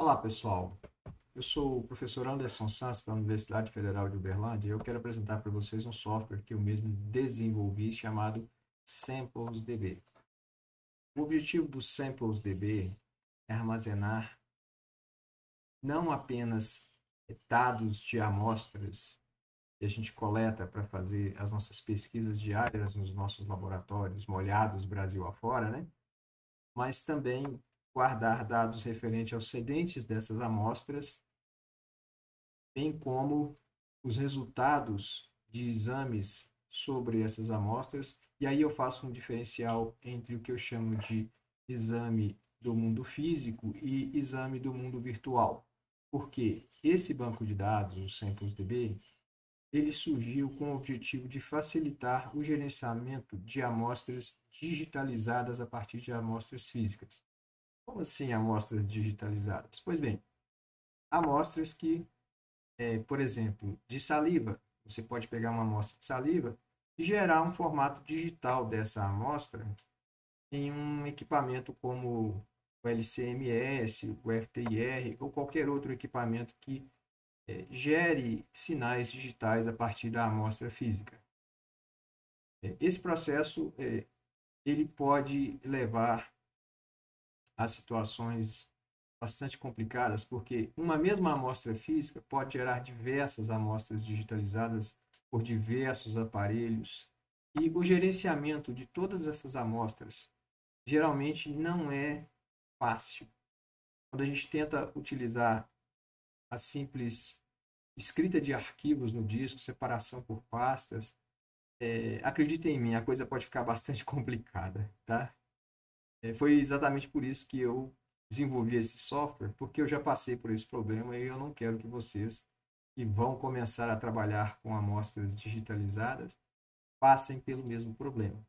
Olá, pessoal. Eu sou o professor Anderson Santos, da Universidade Federal de Uberlândia, e eu quero apresentar para vocês um software que eu mesmo desenvolvi chamado SamplesDB. O objetivo do SamplesDB é armazenar não apenas dados de amostras que a gente coleta para fazer as nossas pesquisas diárias nos nossos laboratórios molhados Brasil afora, né? Mas também guardar dados referentes aos sedentes dessas amostras, bem como os resultados de exames sobre essas amostras. E aí eu faço um diferencial entre o que eu chamo de exame do mundo físico e exame do mundo virtual. Porque esse banco de dados, o SamplesDB, ele surgiu com o objetivo de facilitar o gerenciamento de amostras digitalizadas a partir de amostras físicas. Como assim amostras digitalizadas? Pois bem, amostras que por exemplo, de saliva. Você pode pegar uma amostra de saliva e gerar um formato digital dessa amostra em um equipamento como o LCMS, o FTIR ou qualquer outro equipamento que gere sinais digitais a partir da amostra física. Esse processo ele pode levar a situações bastante complicadas, porque uma mesma amostra física pode gerar diversas amostras digitalizadas por diversos aparelhos, e o gerenciamento de todas essas amostras geralmente não é fácil. Quando a gente tenta utilizar a simples escrita de arquivos no disco, separação por pastas, acredita em mim, a coisa pode ficar bastante complicada, tá? Foi exatamente por isso que eu desenvolvi esse software, porque eu já passei por esse problema e eu não quero que vocês que vão começar a trabalhar com amostras digitalizadas passem pelo mesmo problema.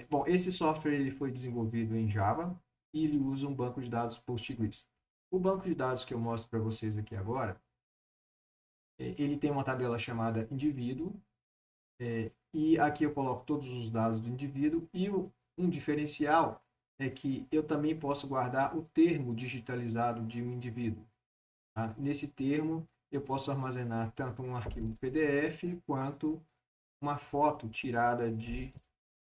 Bom, esse software ele foi desenvolvido em Java e ele usa um banco de dados Postgres. O banco de dados que eu mostro para vocês aqui agora, ele tem uma tabela chamada indivíduo, e aqui eu coloco todos os dados do indivíduo, e um diferencial é que eu também posso guardar o termo digitalizado de um indivíduo. Tá? Nesse termo, eu posso armazenar tanto um arquivo PDF quanto uma foto tirada de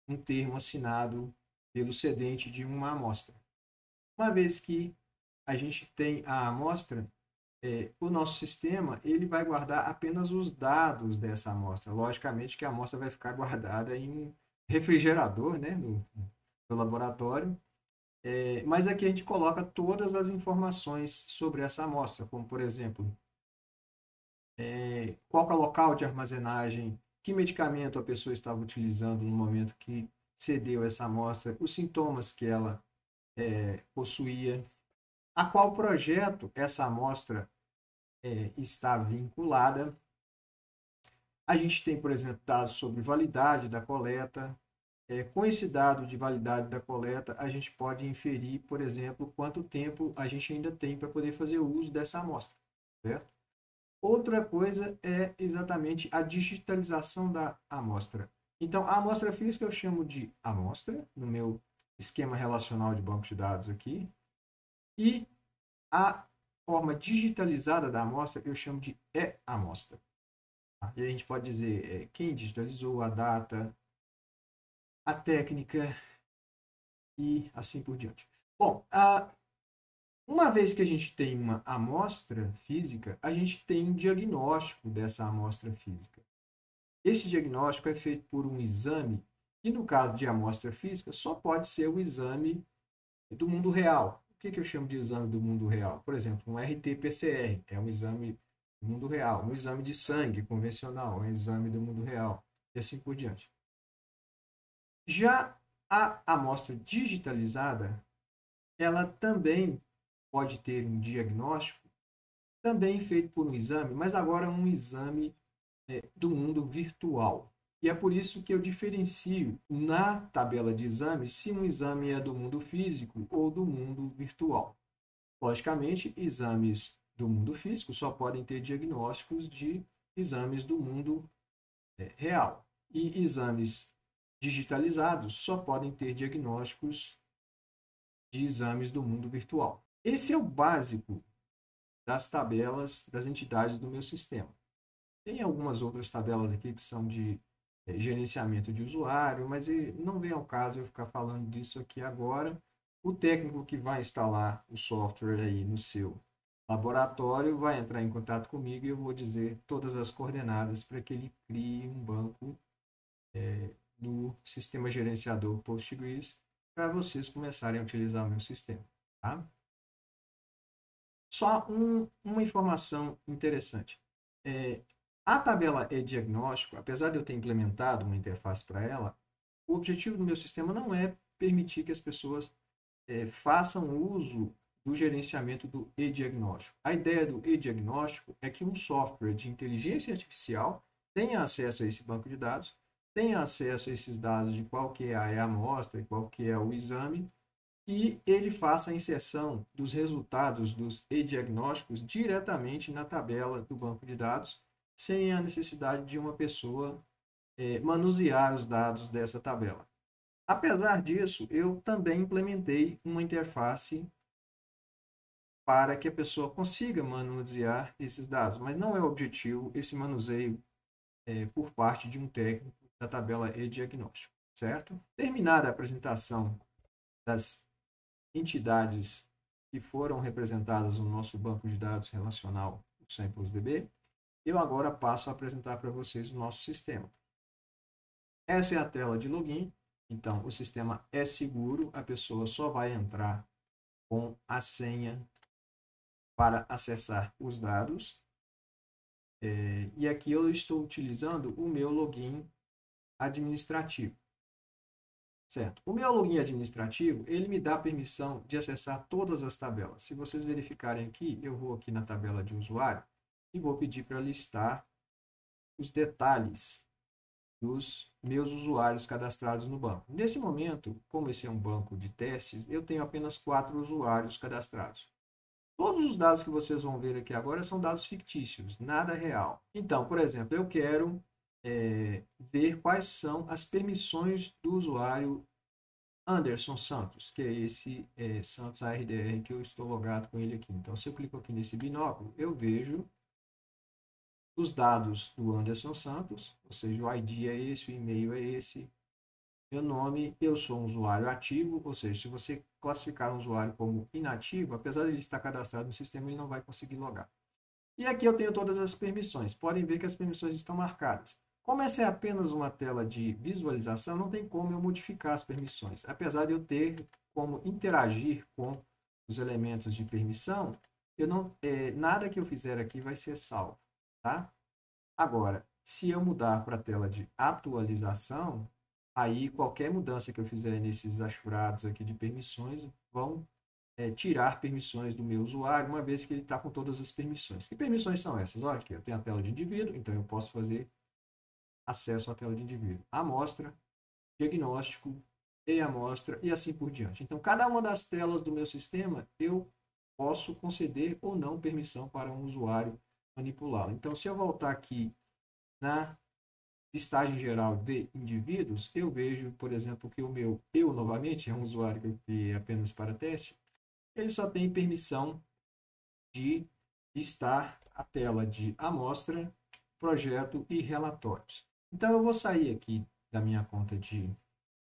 um termo assinado pelo cedente de uma amostra. Uma vez que a gente tem a amostra, o nosso sistema ele vai guardar apenas os dados dessa amostra. Logicamente que a amostra vai ficar guardada em um refrigerador, né, no laboratório, mas aqui a gente coloca todas as informações sobre essa amostra, como por exemplo, qual é o local de armazenagem, que medicamento a pessoa estava utilizando no momento que cedeu essa amostra, os sintomas que ela possuía, a qual projeto essa amostra está vinculada. A gente tem, por exemplo, dados sobre validade da coleta. Com esse dado de validade da coleta, a gente pode inferir, por exemplo, quanto tempo a gente ainda tem para poder fazer o uso dessa amostra, certo? Outra coisa é exatamente a digitalização da amostra. Então, a amostra física eu chamo de amostra, no meu esquema relacional de banco de dados aqui, e a forma digitalizada da amostra eu chamo de e-amostra. E a gente pode dizer quem digitalizou, a data, a técnica e assim por diante. Bom, uma vez que a gente tem uma amostra física, a gente tem um diagnóstico dessa amostra física. Esse diagnóstico é feito por um exame, e no caso de amostra física, só pode ser o exame do mundo real. O que eu chamo de exame do mundo real? Por exemplo, um RT-PCR é um exame do mundo real. Um exame de sangue convencional é um exame do mundo real. E assim por diante. Já a amostra digitalizada, ela também pode ter um diagnóstico, também feito por um exame, mas agora um exame do mundo virtual. E é por isso que eu diferencio na tabela de exames se um exame é do mundo físico ou do mundo virtual. Logicamente, exames do mundo físico só podem ter diagnósticos de exames do mundo real. E exames digitalizados só podem ter diagnósticos de exames do mundo virtual. Esse é o básico das tabelas das entidades do meu sistema. Tem algumas outras tabelas aqui que são de gerenciamento de usuário, mas não vem ao caso eu ficar falando disso aqui agora. O técnico que vai instalar o software aí no seu laboratório vai entrar em contato comigo e eu vou dizer todas as coordenadas para que ele crie um banco no sistema gerenciador Postgres para vocês começarem a utilizar o meu sistema. Tá? Só uma informação interessante. A tabela e-diagnóstico, apesar de eu ter implementado uma interface para ela, o objetivo do meu sistema não é permitir que as pessoas façam uso do gerenciamento do e-diagnóstico. A ideia do e-diagnóstico é que um software de inteligência artificial tenha acesso a esse banco de dados, tenha acesso a esses dados de qual que é a amostra e qual que é o exame, e ele faça a inserção dos resultados dos e-diagnósticos diretamente na tabela do banco de dados, sem a necessidade de uma pessoa manusear os dados dessa tabela. Apesar disso, eu também implementei uma interface para que a pessoa consiga manusear esses dados, mas não é o objetivo esse manuseio por parte de um técnico da tabela e-diagnóstico, certo? Terminada a apresentação das entidades que foram representadas no nosso banco de dados relacional, o SamplesDB, eu agora passo a apresentar para vocês o nosso sistema. Essa é a tela de login. Então, o sistema é seguro, a pessoa só vai entrar com a senha para acessar os dados. E aqui eu estou utilizando o meu login administrativo. Certo? O meu login administrativo, ele me dá permissão de acessar todas as tabelas. Se vocês verificarem aqui, eu vou aqui na tabela de usuário e vou pedir para listar os detalhes dos meus usuários cadastrados no banco. Nesse momento, como esse é um banco de testes, eu tenho apenas 4 usuários cadastrados. Todos os dados que vocês vão ver aqui agora são dados fictícios, nada real. Então, por exemplo, eu quero ver quais são as permissões do usuário Anderson Santos, que é esse Santos ARDR que eu estou logado com ele aqui. Então, se eu clico aqui nesse binóculo, eu vejo os dados do Anderson Santos, ou seja, o ID é esse, o e-mail é esse, meu nome, eu sou um usuário ativo, ou seja, se você classificar um usuário como inativo, apesar de ele estar cadastrado no sistema, ele não vai conseguir logar. E aqui eu tenho todas as permissões. Podem ver que as permissões estão marcadas. Como essa é apenas uma tela de visualização, não tem como eu modificar as permissões. Apesar de eu ter como interagir com os elementos de permissão, eu não, nada que eu fizer aqui vai ser salvo. Tá? Agora, se eu mudar para a tela de atualização, aí qualquer mudança que eu fizer nesses achurados aqui de permissões vão tirar permissões do meu usuário, uma vez que ele está com todas as permissões. Que permissões são essas? Olha aqui, eu tenho a tela de indivíduo, então eu posso fazer acesso à tela de indivíduo. Amostra, diagnóstico, e-amostra e assim por diante. Então, cada uma das telas do meu sistema, eu posso conceder ou não permissão para um usuário manipulá-la. Então, se eu voltar aqui na listagem geral de indivíduos, eu vejo, por exemplo, que o meu eu, novamente, é um usuário que é apenas para teste, ele só tem permissão de listar a tela de amostra, projeto e relatórios. Então, eu vou sair aqui da minha conta de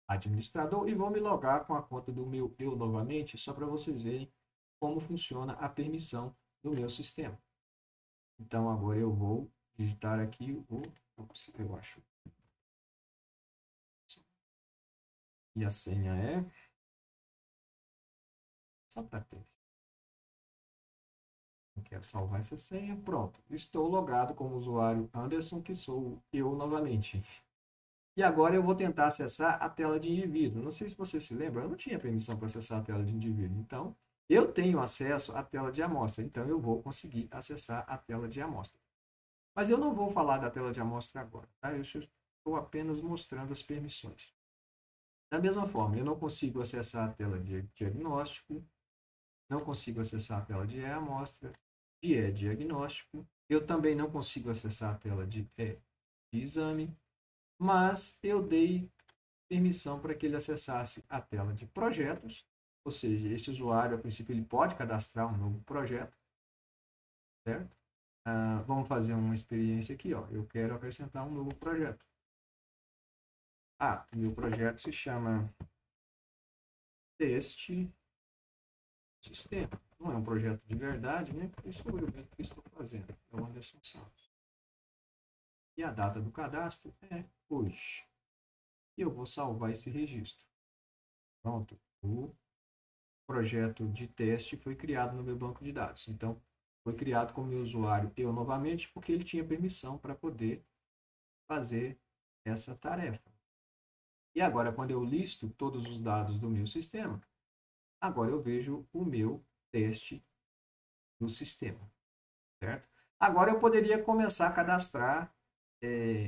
administrador e vou me logar com a conta do meu eu novamente, só para vocês verem como funciona a permissão do meu sistema. Então, agora eu vou digitar aqui eu acho. E a senha é só para ter. Eu quero salvar essa senha. Pronto. Estou logado como usuário Anderson, que sou eu novamente. E agora eu vou tentar acessar a tela de indivíduo. Não sei se você se lembra, eu não tinha permissão para acessar a tela de indivíduo. Então, eu tenho acesso à tela de amostra. Então, eu vou conseguir acessar a tela de amostra. Mas eu não vou falar da tela de amostra agora. Tá? Eu estou apenas mostrando as permissões. Da mesma forma, eu não consigo acessar a tela de diagnóstico, não consigo acessar a tela de e-amostra, de e-diagnóstico, eu também não consigo acessar a tela de e-exame, mas eu dei permissão para que ele acessasse a tela de projetos, Ou seja, esse usuário, a princípio, ele pode cadastrar um novo projeto, certo? Vamos fazer uma experiência aqui, ó. Eu quero acrescentar um novo projeto. O meu projeto se chama Teste Sistema. Não é um projeto de verdade, né? Porque sou eu mesmo que estou fazendo. É o Anderson Santos. E a data do cadastro é hoje. E eu vou salvar esse registro. Pronto. O projeto de teste foi criado no meu banco de dados. Então, foi criado com o meu usuário eu novamente, porque ele tinha permissão para poder fazer essa tarefa. E agora, quando eu listo todos os dados do meu sistema, agora eu vejo o meu teste do sistema, certo? Agora eu poderia começar a cadastrar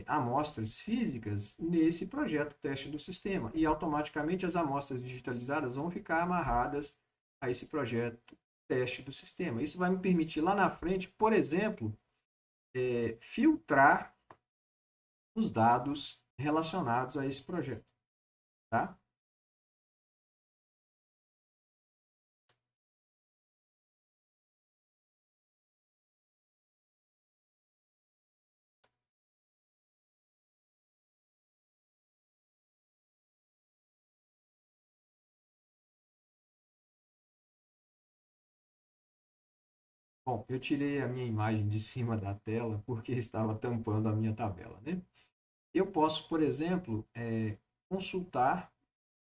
amostras físicas nesse projeto teste do sistema e automaticamente as amostras digitalizadas vão ficar amarradas a esse projeto teste do sistema. Isso vai me permitir lá na frente, por exemplo, filtrar os dados relacionados a esse projeto, tá? Bom, eu tirei a minha imagem de cima da tela porque estava tampando a minha tabela, né? Eu posso, por exemplo, consultar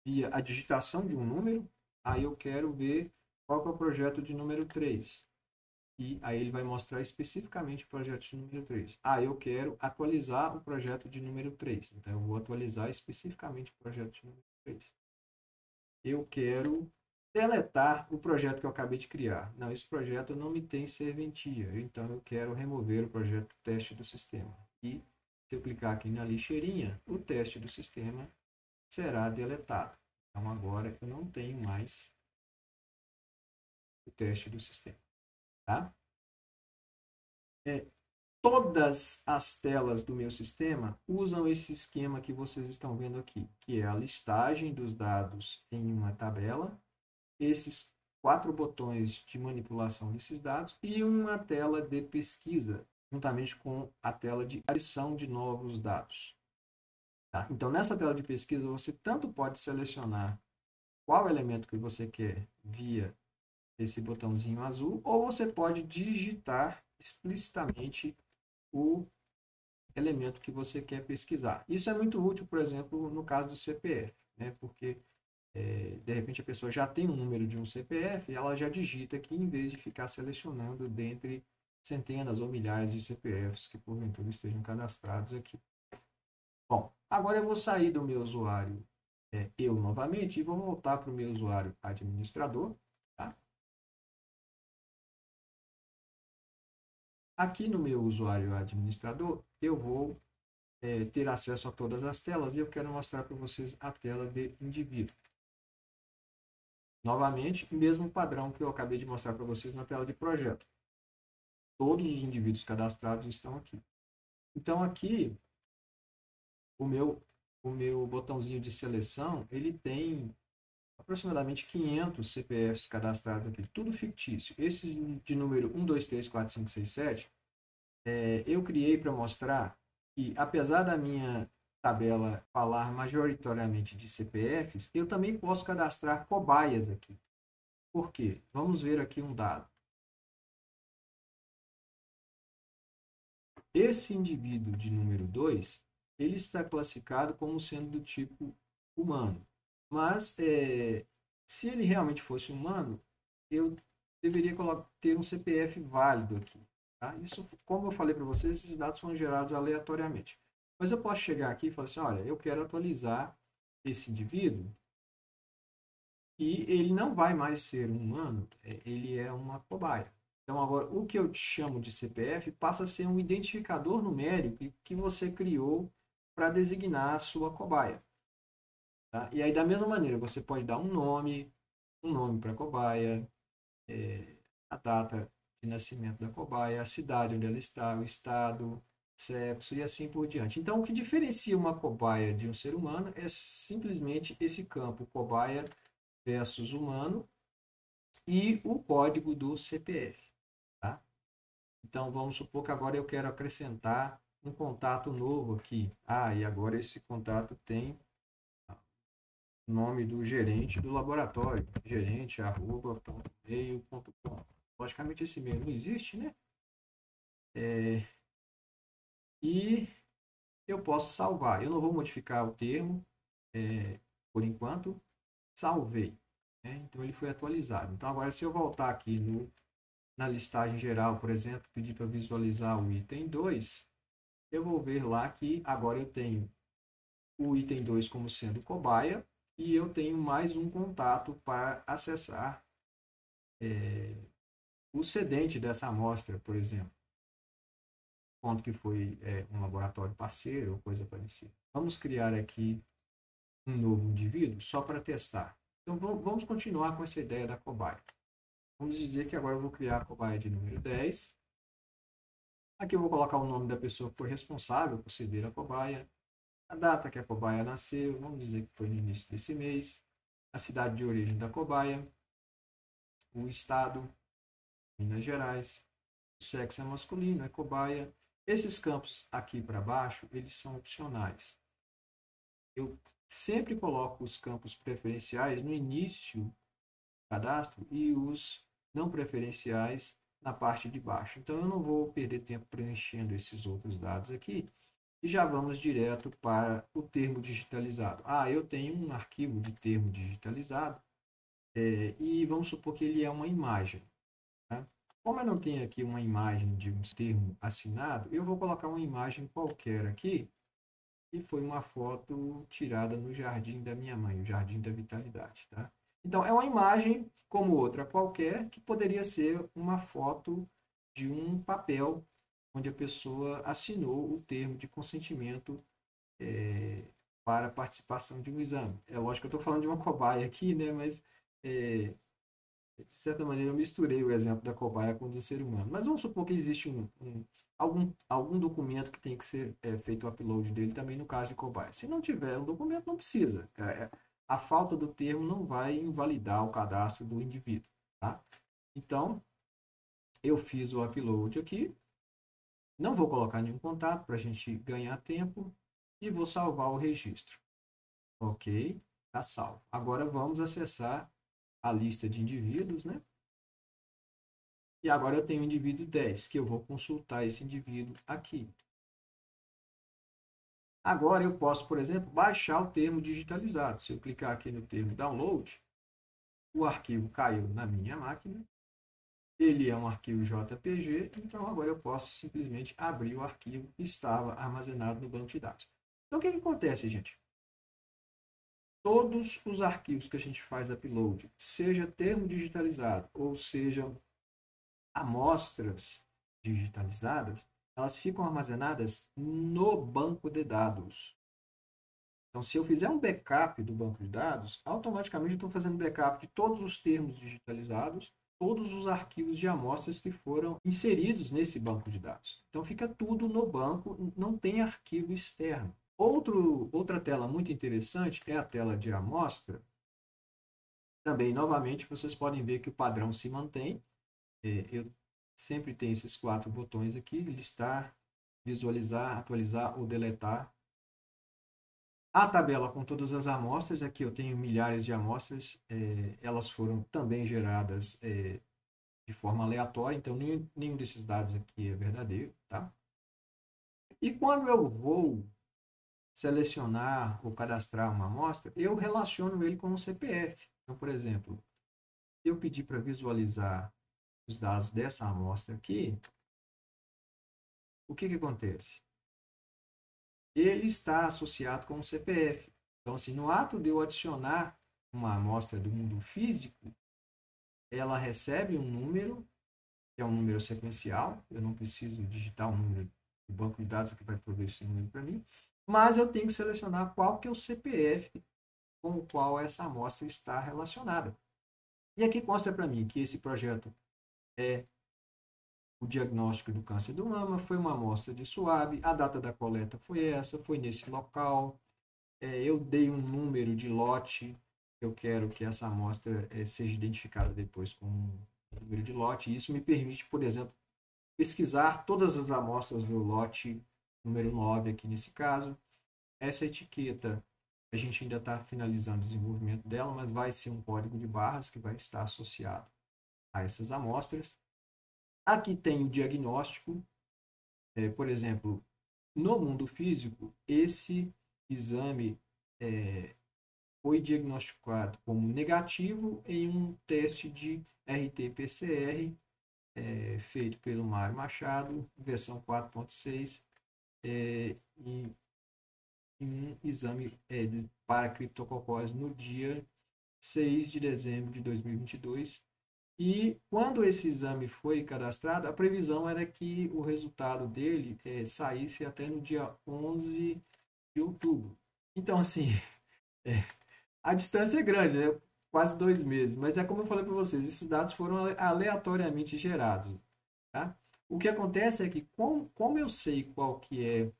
via a digitação de um número, aí eu quero ver qual que é o projeto de número 3. E aí ele vai mostrar especificamente o projeto de número 3. Eu quero atualizar o projeto de número 3. Então, eu vou atualizar especificamente o projeto de número 3. Eu quero deletar o projeto que eu acabei de criar. Não, esse projeto não me tem serventia. Então, eu quero remover o projeto teste do sistema. E se eu clicar aqui na lixeirinha, o teste do sistema será deletado. Então, agora eu não tenho mais o teste do sistema. Tá? Todas as telas do meu sistema usam esse esquema que vocês estão vendo aqui, que é a listagem dos dados em uma tabela, esses 4 botões de manipulação desses dados e uma tela de pesquisa, juntamente com a tela de adição de novos dados. Tá? Então, nessa tela de pesquisa, você tanto pode selecionar qual elemento que você quer via esse botãozinho azul, ou você pode digitar explicitamente o elemento que você quer pesquisar. Isso é muito útil, por exemplo, no caso do CPF, né? Porque de repente a pessoa já tem um número de um CPF e ela já digita aqui em vez de ficar selecionando dentre centenas ou milhares de CPFs que porventura estejam cadastrados aqui. Bom, agora eu vou sair do meu usuário eu novamente e vou voltar para o meu usuário administrador. Tá? Aqui no meu usuário administrador, eu vou ter acesso a todas as telas e eu quero mostrar para vocês a tela de indivíduo. Novamente, mesmo padrão que eu acabei de mostrar para vocês na tela de projeto. Todos os indivíduos cadastrados estão aqui. Então, aqui, o meu botãozinho de seleção, ele tem aproximadamente 500 CPFs cadastrados aqui, tudo fictício. Esses de número 1, 2, 3, 4, 5, 6, 7, eu criei para mostrar que, apesar da minha tabela falar majoritariamente de CPFs, eu também posso cadastrar cobaias aqui. Por quê? Vamos ver aqui um dado. Esse indivíduo de número 2, ele está classificado como sendo do tipo humano. Mas, se ele realmente fosse humano, eu deveria ter um CPF válido aqui. Tá? Isso, como eu falei para vocês, esses dados foram gerados aleatoriamente. Mas eu posso chegar aqui e falar assim, olha, eu quero atualizar esse indivíduo e ele não vai mais ser um humano, ele é uma cobaia. Então, agora, o que eu chamo de CPF passa a ser um identificador numérico que você criou para designar a sua cobaia. Tá? E aí, da mesma maneira, você pode dar um nome para a cobaia, a data de nascimento da cobaia, a cidade onde ela está, o estado, sexo e assim por diante. Então, o que diferencia uma cobaia de um ser humano é simplesmente esse campo, cobaia, versus humano e o código do CPF. Tá? Então, vamos supor que agora eu quero acrescentar um contato novo aqui. E agora esse contato tem o nome do gerente do laboratório. gerente@mail.com. Logicamente, esse e-mail não existe, né? E eu posso salvar. Eu não vou modificar o termo, por enquanto. Salvei. Né? Então, ele foi atualizado. Então, agora, se eu voltar aqui na listagem geral, por exemplo, pedir para visualizar o item 2, eu vou ver lá que agora eu tenho o item 2 como sendo cobaia e eu tenho mais um contato para acessar o cedente dessa amostra, por exemplo. Ponto que foi um laboratório parceiro ou coisa parecida. Vamos criar aqui um novo indivíduo só para testar. Então, vamos continuar com essa ideia da cobaia. Vamos dizer que agora eu vou criar a cobaia de número 10. Aqui eu vou colocar o nome da pessoa que foi responsável por ceder a cobaia, a data que a cobaia nasceu, vamos dizer que foi no início desse mês, a cidade de origem da cobaia, o estado, Minas Gerais, o sexo é masculino, é cobaia. Esses campos aqui para baixo, eles são opcionais. Eu sempre coloco os campos preferenciais no início do cadastro e os não preferenciais na parte de baixo. Então, eu não vou perder tempo preenchendo esses outros dados aqui. E já vamos direto para o termo digitalizado. Eu tenho um arquivo de termo digitalizado e vamos supor que ele é uma imagem. Tá? Como eu não tenho aqui uma imagem de um termo assinado, eu vou colocar uma imagem qualquer aqui, que foi uma foto tirada no jardim da minha mãe, o Jardim da Vitalidade. Tá? Então, é uma imagem como outra qualquer, que poderia ser uma foto de um papel onde a pessoa assinou o termo de consentimento para a participação de um exame. É lógico que eu estou falando de uma cobaia aqui, né? Mas de certa maneira eu misturei o exemplo da cobaia com o do ser humano. Mas vamos supor que existe algum documento que tem que ser feito o upload dele também no caso de cobaia. Se não tiver um documento, não precisa. A falta do termo não vai invalidar o cadastro do indivíduo. Tá? Então, eu fiz o upload aqui. Não vou colocar nenhum contato para a gente ganhar tempo e vou salvar o registro. Ok, está salvo. Agora vamos acessar a lista de indivíduos, né? E agora eu tenho o indivíduo 10, que eu vou consultar esse indivíduo aqui. Agora eu posso, por exemplo, baixar o termo digitalizado. Se eu clicar aqui no termo download, o arquivo caiu na minha máquina. Ele é um arquivo JPG, então agora eu posso simplesmente abrir o arquivo que estava armazenado no banco de dados. Então o que acontece, gente? Todos os arquivos que a gente faz upload, seja termo digitalizado ou seja amostras digitalizadas, elas ficam armazenadas no banco de dados. Então, se eu fizer um backup do banco de dados, automaticamente eu estou fazendo backup de todos os termos digitalizados, todos os arquivos de amostras que foram inseridos nesse banco de dados. Então, fica tudo no banco, não tem arquivo externo. Outra tela muito interessante é a tela de amostra. Também, novamente, vocês podem ver que o padrão se mantém. Eu sempre tenho esses 4 botões aqui: listar, visualizar, atualizar ou deletar. A tabela com todas as amostras, aqui eu tenho milhares de amostras, elas foram também geradas de forma aleatória, então nenhum desses dados aqui é verdadeiro. Tá? E quando eu vou selecionar ou cadastrar uma amostra, eu relaciono ele com um CPF. Então, por exemplo, se eu pedir para visualizar os dados dessa amostra aqui, o que acontece? Ele está associado com o CPF. Então, assim, no ato de eu adicionar uma amostra do mundo físico, ela recebe um número, que é um número sequencial. Eu não preciso digitar um número do banco de dados que vai prover esse número para mim, mas eu tenho que selecionar qual que é o CPF com o qual essa amostra está relacionada. E aqui consta para mim que esse projeto é o diagnóstico do câncer do mama, foi uma amostra de SUAB, a data da coleta foi essa, foi nesse local, eu dei um número de lote, eu quero que essa amostra seja identificada depois com um número de lote. E isso me permite, por exemplo, pesquisar todas as amostras do lote número 9 aqui nesse caso. Essa etiqueta, a gente ainda está finalizando o desenvolvimento dela, mas vai ser um código de barras que vai estar associado a essas amostras. Aqui tem o diagnóstico. Por exemplo, no mundo físico, esse exame foi diagnosticado como negativo em um teste de RT-PCR feito pelo Mário Machado, versão 4.6, em um exame para criptococose no dia 6 de dezembro de 2022. E quando esse exame foi cadastrado, a previsão era que o resultado dele saísse até no dia 11 de outubro. Então, assim, a distância é grande, né? Quase 2 meses. Mas é como eu falei para vocês, esses dados foram aleatoriamente gerados. Tá? O que acontece é que, como eu sei qual que é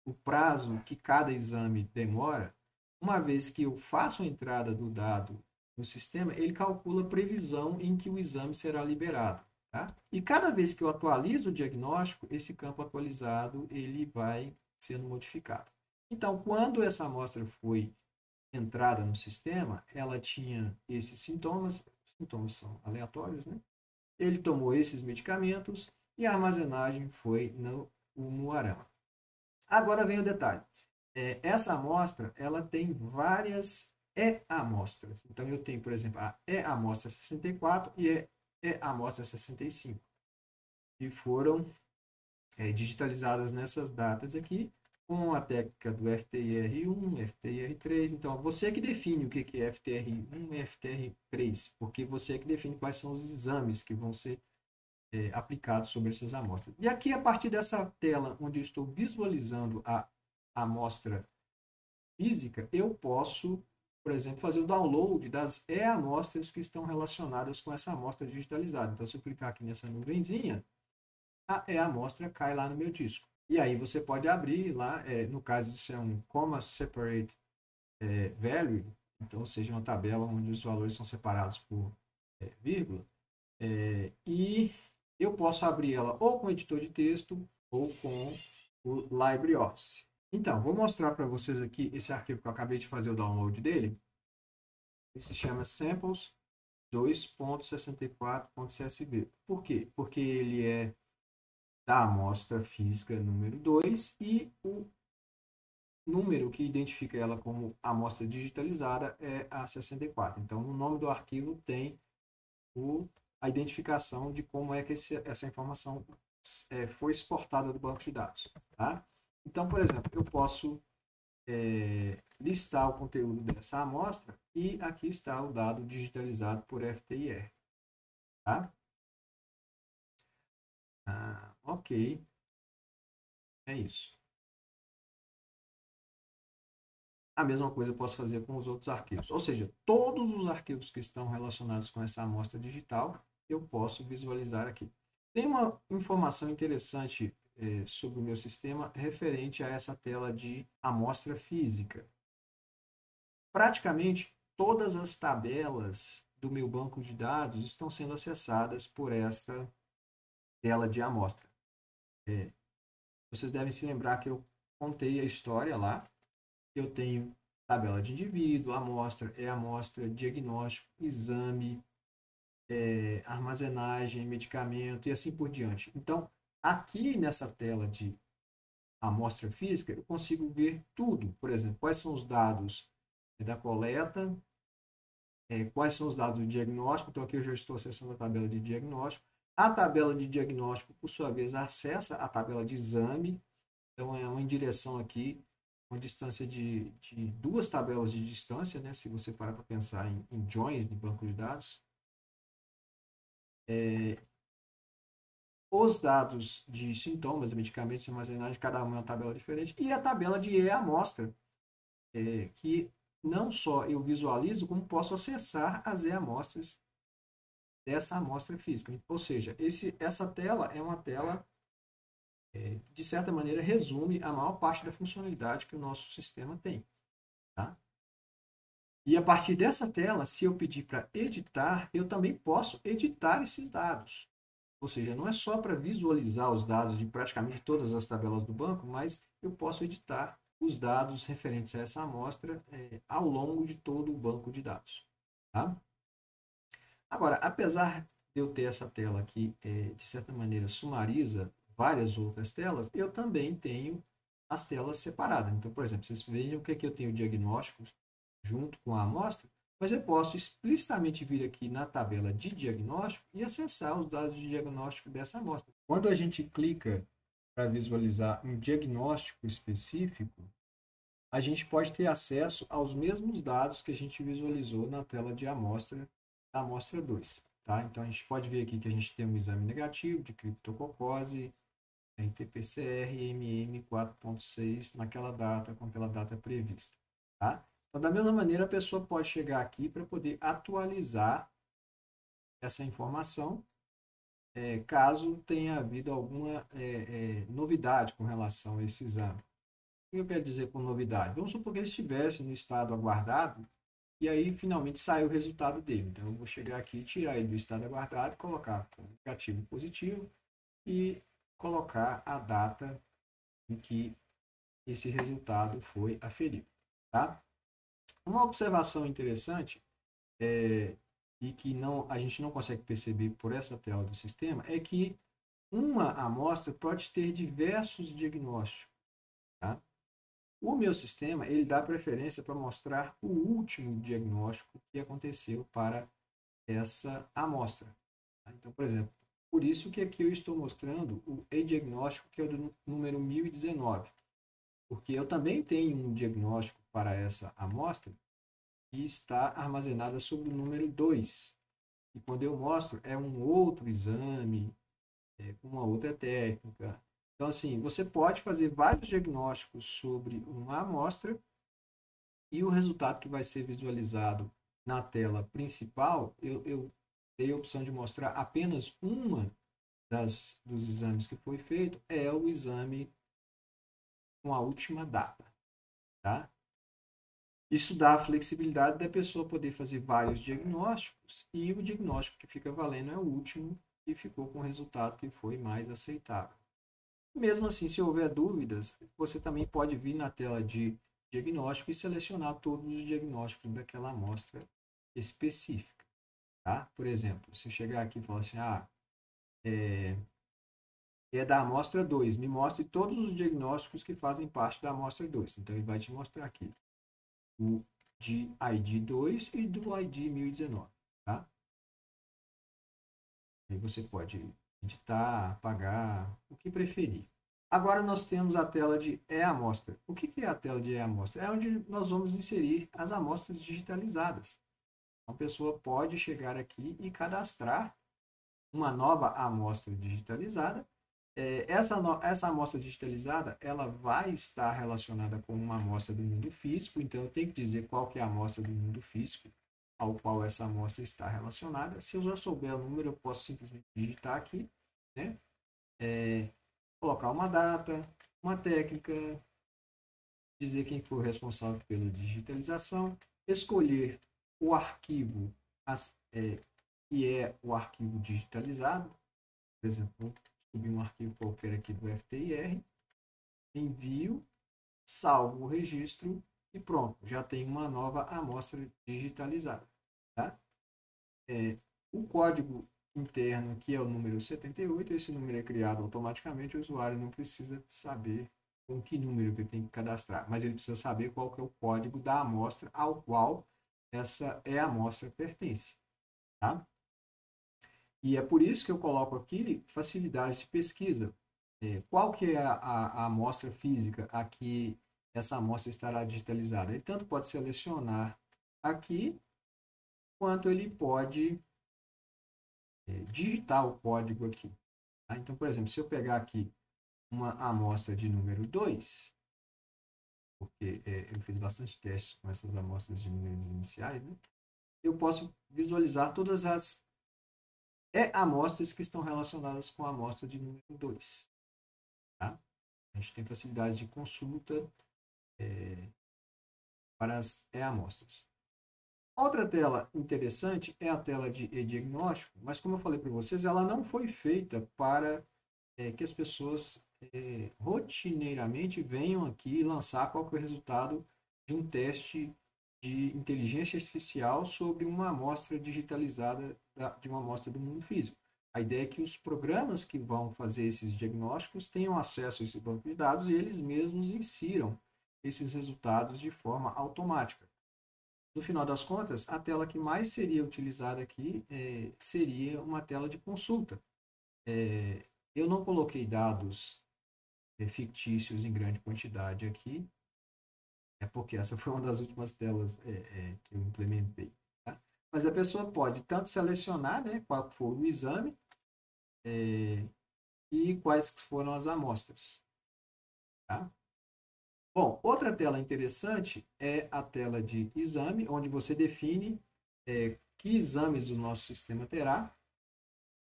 o prazo que cada exame demora, uma vez que eu faço a entrada do dado no sistema, ele calcula a previsão em que o exame será liberado. Tá? E cada vez que eu atualizo o diagnóstico, esse campo atualizado ele vai sendo modificado. Então, quando essa amostra foi entrada no sistema, ela tinha esses sintomas, os sintomas são aleatórios, né? Ele tomou esses medicamentos e a armazenagem foi no Umuarama. Agora vem o detalhe. Essa amostra, ela tem várias E-amostras. Então, eu tenho, por exemplo, a E-amostra 64 e a E-amostra 65, que foram digitalizadas nessas datas aqui, com a técnica do FTIR1, FTIR3. Então, você que define o que é FTIR1 e FTIR3, porque você que define quais são os exames que vão ser aplicados sobre essas amostras. E aqui, a partir dessa tela, onde eu estou visualizando a amostra física, eu posso, por exemplo, fazer o download das E-amostras que estão relacionadas com essa amostra digitalizada. Então, se eu clicar aqui nessa nuvenzinha, a E-amostra cai lá no meu disco. E aí você pode abrir lá, no caso de ser um comma separate value, então, ou seja, uma tabela onde os valores são separados por vírgula, e eu posso abrir ela ou com o editor de texto ou com o LibreOffice. Então, vou mostrar para vocês aqui esse arquivo que eu acabei de fazer o download dele. Ele se chama samples 2.64.csv. Por quê? Porque ele é da amostra física número 2 e o número que identifica ela como amostra digitalizada é a 64. Então, no nome do arquivo tem a identificação de como é que essa informação foi exportada do banco de dados. Tá? Então, por exemplo, eu posso listar o conteúdo dessa amostra e aqui está o dado digitalizado por FTIR. Tá? Ok, é isso. A mesma coisa eu posso fazer com os outros arquivos. Ou seja, todos os arquivos que estão relacionados com essa amostra digital, eu posso visualizar aqui. Tem uma informação interessante sobre o meu sistema referente a essa tela de amostra física. Praticamente todas as tabelas do meu banco de dados estão sendo acessadas por esta tela de amostra. Vocês devem se lembrar que eu contei a história lá. Eu tenho tabela de indivíduo, amostra, diagnóstico, exame, armazenagem, medicamento e assim por diante. Então, aqui nessa tela de amostra física, eu consigo ver tudo. Por exemplo, quais são os dados da coleta, quais são os dados do diagnóstico. Então, aqui eu já estou acessando a tabela de diagnóstico. A tabela de diagnóstico, por sua vez, acessa a tabela de exame. Então, é uma indireção aqui, uma distância de duas tabelas de distância, né? Se você parar para pensar em joins de banco de dados. Os dados de sintomas, de medicamentos e armazenagem, cada uma é uma tabela diferente. E a tabela de E-amostra, que não só eu visualizo, como posso acessar as E-amostras dessa amostra física. Ou seja, essa tela é uma tela de certa maneira, resume a maior parte da funcionalidade que o nosso sistema tem. Tá? E a partir dessa tela, se eu pedir para editar, eu também posso editar esses dados. Ou seja, não é só para visualizar os dados de praticamente todas as tabelas do banco, mas eu posso editar os dados referentes a essa amostra ao longo de todo o banco de dados. Tá? Agora, apesar de eu ter essa tela que, de certa maneira, sumariza várias outras telas, eu também tenho as telas separadas. Então, por exemplo, vocês veem o que, que eu tenho diagnóstico junto com a amostra, mas eu posso explicitamente vir aqui na tabela de diagnóstico e acessar os dados de diagnóstico dessa amostra. Quando a gente clica para visualizar um diagnóstico específico, a gente pode ter acesso aos mesmos dados que a gente visualizou na tela de amostra, da amostra 2. Tá? Então, a gente pode ver aqui que a gente tem um exame negativo de criptococose, RT-PCR MM 4.6 naquela data, com aquela data prevista. Tá? Então, da mesma maneira, a pessoa pode chegar aqui para poder atualizar essa informação, caso tenha havido alguma novidade com relação a esse exame. O que eu quero dizer com novidade? Vamos supor que ele estivesse no estado aguardado e aí finalmente saiu o resultado dele. Então, eu vou chegar aqui e tirar ele do estado aguardado, colocar como negativo positivo e colocar a data em que esse resultado foi aferido. Tá? Uma observação interessante e que a gente não consegue perceber por essa tela do sistema é que uma amostra pode ter diversos diagnósticos. Tá? O meu sistema ele dá preferência para mostrar o último diagnóstico que aconteceu para essa amostra. Tá? Então, por exemplo, por isso que aqui eu estou mostrando o e-diagnóstico, que é o do número 1019, porque eu também tenho um diagnóstico para essa amostra que está armazenada sobre o número 2. E quando eu mostro, é um outro exame, uma outra técnica. Então, assim, você pode fazer vários diagnósticos sobre uma amostra e o resultado que vai ser visualizado na tela principal, eu dei a opção de mostrar apenas uma dos exames que foi feito, é o exame com a última data. Tá? Isso dá a flexibilidade da pessoa poder fazer vários diagnósticos e o diagnóstico que fica valendo é o último e ficou com o resultado que foi mais aceitável. Mesmo assim, se houver dúvidas, você também pode vir na tela de diagnóstico e selecionar todos os diagnósticos daquela amostra específica. Tá? Por exemplo, se eu chegar aqui e falar assim, é da amostra 2, me mostre todos os diagnósticos que fazem parte da amostra 2. Então, ele vai te mostrar aqui o de ID 2 e do ID 1019. Tá? Aí você pode editar, apagar, o que preferir. Agora nós temos a tela de e-amostra. O que é a tela de e-amostra? É onde nós vamos inserir as amostras digitalizadas. A pessoa pode chegar aqui e cadastrar uma nova amostra digitalizada. Essa amostra digitalizada ela vai estar relacionada com uma amostra do mundo físico, então eu tenho que dizer qual que é a amostra do mundo físico ao qual essa amostra está relacionada. Se eu já souber o número, eu posso simplesmente digitar aqui, né? Colocar uma data, uma técnica, dizer quem foi o responsável pela digitalização, escolher o arquivo que é o arquivo digitalizado, por exemplo, vou subir um arquivo qualquer aqui do FTIR, envio, salvo o registro e pronto, já tem uma nova amostra digitalizada. Tá? O código interno, que é o número 78, esse número é criado automaticamente, o usuário não precisa saber com que número que ele tem que cadastrar, mas ele precisa saber qual que é o código da amostra ao qual essa amostra pertence. Tá? E é por isso que eu coloco aqui facilidades de pesquisa. Qual que é a amostra física a que essa amostra estará digitalizada? Ele tanto pode selecionar aqui, quanto ele pode digitar o código aqui. Tá? Então, por exemplo, se eu pegar aqui uma amostra de número 2, porque eu fiz bastante testes com essas amostras de números iniciais, né? Eu posso visualizar todas as amostras que estão relacionadas com a amostra de número 2. Tá? A gente tem facilidade de consulta para as amostras. Outra tela interessante é a tela de diagnóstico, mas como eu falei para vocês, ela não foi feita para que as pessoas rotineiramente venham aqui lançar qual que é o resultado de um teste de inteligência artificial sobre uma amostra digitalizada de uma amostra do mundo físico. A ideia é que os programas que vão fazer esses diagnósticos tenham acesso a esse banco de dados e eles mesmos insiram esses resultados de forma automática. No final das contas, a tela que mais seria utilizada aqui seria uma tela de consulta. Eu não coloquei dados fictícios em grande quantidade aqui, é porque essa foi uma das últimas telas que eu implementei. Tá? Mas a pessoa pode tanto selecionar, né, qual for o exame e quais foram as amostras. Tá? Bom, outra tela interessante é a tela de exame, onde você define que exames o nosso sistema terá.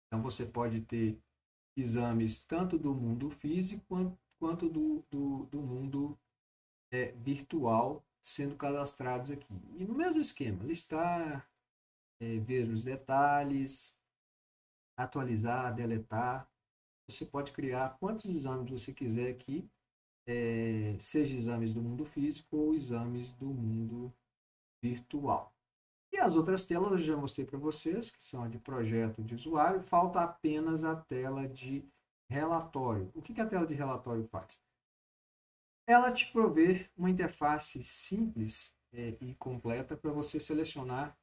Então, você pode ter exames tanto do mundo físico quanto do mundo virtual sendo cadastrados aqui. E no mesmo esquema, listar, ver os detalhes, atualizar, deletar. Você pode criar quantos exames você quiser aqui, seja exames do mundo físico ou exames do mundo virtual. E as outras telas eu já mostrei para vocês, que são a de projeto de usuário. Falta apenas a tela de relatório. O que a tela de relatório faz? Ela te provê uma interface simples e completa para você selecionar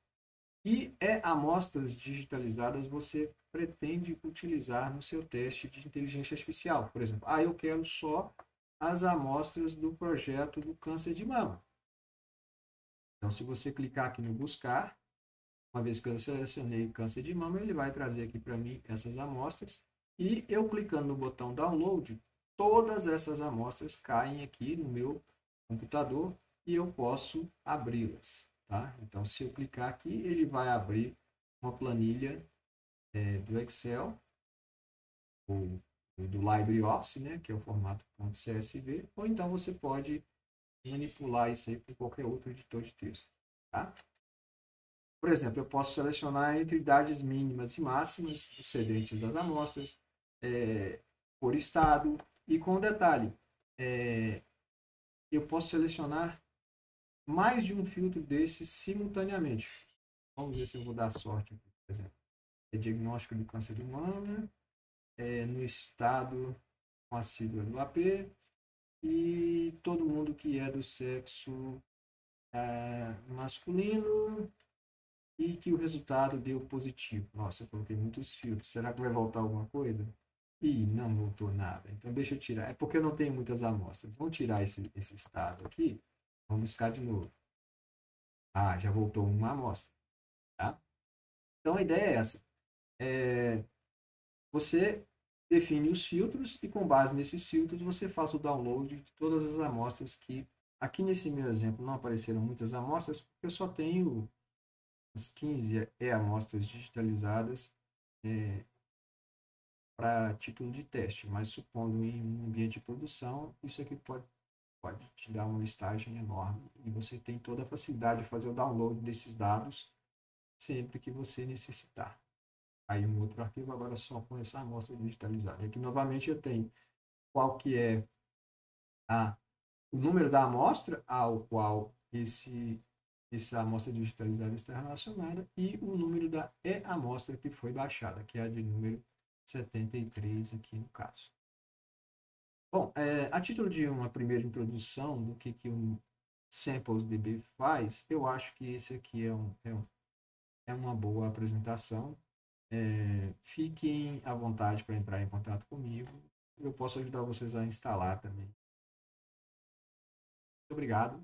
que amostras digitalizadas você pretende utilizar no seu teste de inteligência artificial. Por exemplo, eu quero só as amostras do projeto do câncer de mama. Então, se você clicar aqui no buscar, uma vez que eu selecionei câncer de mama, ele vai trazer aqui para mim essas amostras. E eu clicando no botão download, todas essas amostras caem aqui no meu computador e eu posso abri-las. Tá? Então, se eu clicar aqui, ele vai abrir uma planilha do Excel ou do LibreOffice, né, que é o formato .csv, ou então você pode manipular isso aí com qualquer outro editor de texto. Tá? Por exemplo, eu posso selecionar entre idades mínimas e máximas dos cedentes das amostras, por estado, e com detalhe, eu posso selecionar mais de um filtro desses simultaneamente. Vamos ver se eu vou dar sorte aqui, por exemplo. Diagnóstico de câncer de mama, no estado com a sigla do AP, e todo mundo que é do sexo masculino e que o resultado deu positivo. Nossa, eu coloquei muitos filtros. Será que vai voltar alguma coisa? Ih, não voltou nada. Então deixa eu tirar. É porque eu não tenho muitas amostras. Vamos tirar esse estado aqui. Vamos buscar de novo. Já voltou uma amostra. Tá? Então a ideia é essa. Você define os filtros e com base nesses filtros você faz o download de todas as amostras que aqui nesse meu exemplo não apareceram muitas amostras porque eu só tenho as 15 amostras digitalizadas para título de teste, mas supondo em um ambiente de produção, isso aqui pode te dar uma listagem enorme e você tem toda a facilidade de fazer o download desses dados sempre que você necessitar. Aí um outro arquivo agora só com essa amostra digitalizada. Aqui novamente eu tenho qual que é o número da amostra ao qual essa amostra digitalizada está relacionada e o número da amostra que foi baixada, que é a de número 73 aqui no caso. Bom, a título de uma primeira introdução do que um SamplesDB faz, eu acho que esse aqui é uma boa apresentação. Fiquem à vontade para entrar em contato comigo. Eu posso ajudar vocês a instalar também. Muito obrigado.